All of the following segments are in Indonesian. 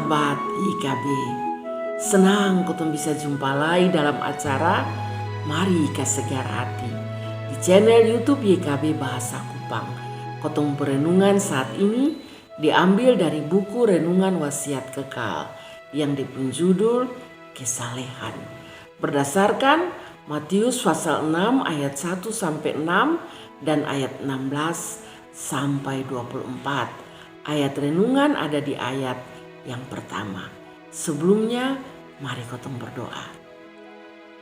sahabat IKB, senang kotong bisa jumpa lagi dalam acara Mari Kesegar Hati di channel YouTube YKB Bahasa Kupang. Kotong perenungan saat ini diambil dari buku Renungan Wasiat Kekal yang dipenjudul Kesalehan berdasarkan Matius pasal 6 ayat 1 sampai 6 dan ayat 16 sampai 24. Ayat renungan ada di ayat yang pertama. Sebelumnya, mari kotong berdoa.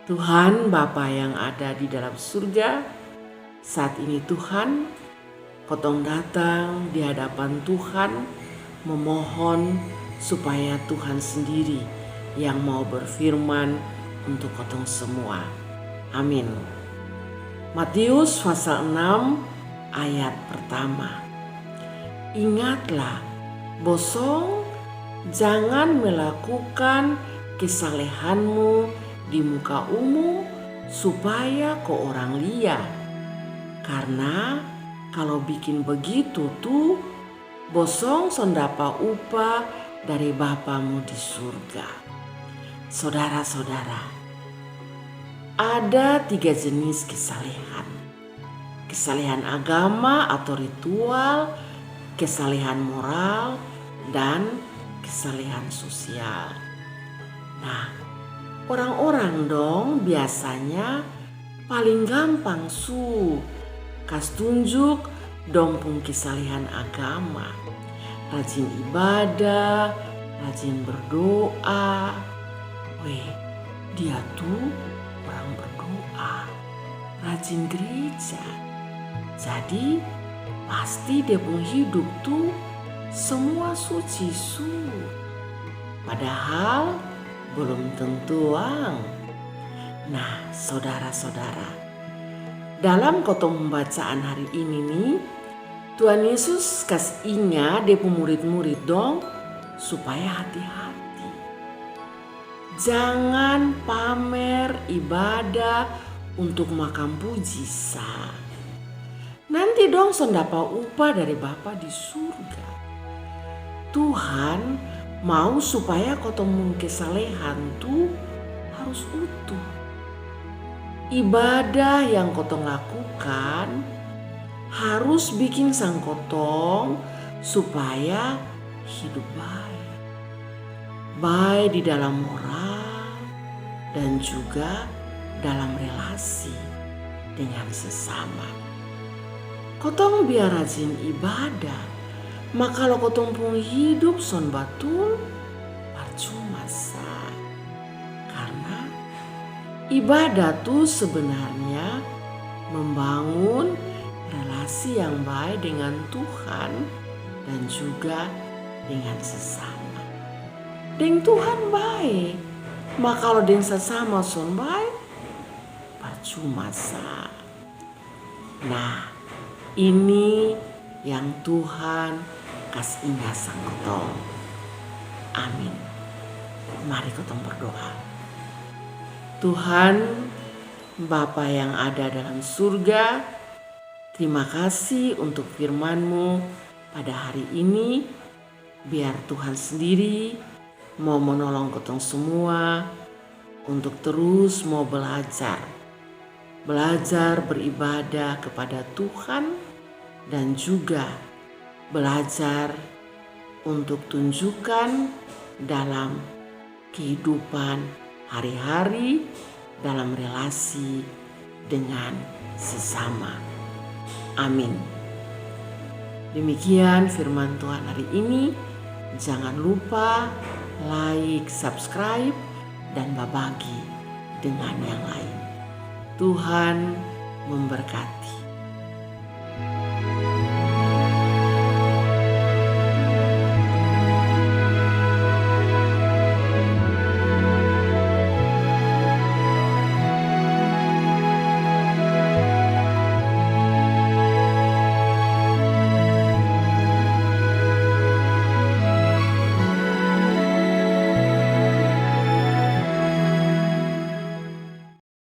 Tuhan Bapa yang ada di dalam surga, saat ini Tuhan, kotong datang di hadapan Tuhan memohon supaya Tuhan sendiri yang mau berfirman untuk kotong semua. Amin. Matius pasal 6 ayat pertama. Ingatlah, bosong, jangan melakukan kesalehanmu di muka umum supaya ke orang lihat. Karena kalau bikin begitu tuh, bosong sondapa upah dari Bapamu di surga. Saudara-saudara, ada 3 jenis kesalehan. Kesalehan agama atau ritual, kesalehan moral, dan kesalehan sosial. Nah, orang-orang dong biasanya paling gampang kas tunjuk dong pun kesalehan agama. Rajin ibadah, rajin berdoa. Weh, dia tuh orang berdoa, rajin gereja. Jadi pasti dia pun hidup tuh semua suci padahal belum tentu Nah, saudara-saudara, dalam kotong pembacaan hari ini nih, Tuhan Yesus kasih ingat dia pun murid-murid dong supaya hati-hati. Jangan pamer ibadah untuk makan puji Nanti dong sondapa upah dari Bapa di surga. Tuhan mau supaya kotong kesalehan tuh harus utuh. Ibadah yang kotong lakukan harus bikin sang kotong supaya hidup baik. Baik di dalam moral dan juga dalam relasi dengan sesama. Kotong biar rajin ibadah, maka kalau kotong pun hidup son batul, percuma Karena ibadah tuh sebenarnya membangun relasi yang baik dengan Tuhan dan juga dengan sesama. Dengan Tuhan baik, maka kalau dengan sesama son baik, percuma Nah, ini yang Tuhan kasih ingat sang kotong. Amin. Mari kotong berdoa. Tuhan Bapa yang ada dalam surga, terima kasih untuk firman-Mu pada hari ini. Biar Tuhan sendiri mau menolong kotong semua untuk terus mau belajar beribadah kepada Tuhan dan juga belajar untuk tunjukkan dalam kehidupan hari-hari dalam relasi dengan sesama. Amin. Demikian firman Tuhan hari ini. Jangan lupa like, subscribe, dan berbagi dengan yang lain. Tuhan memberkati.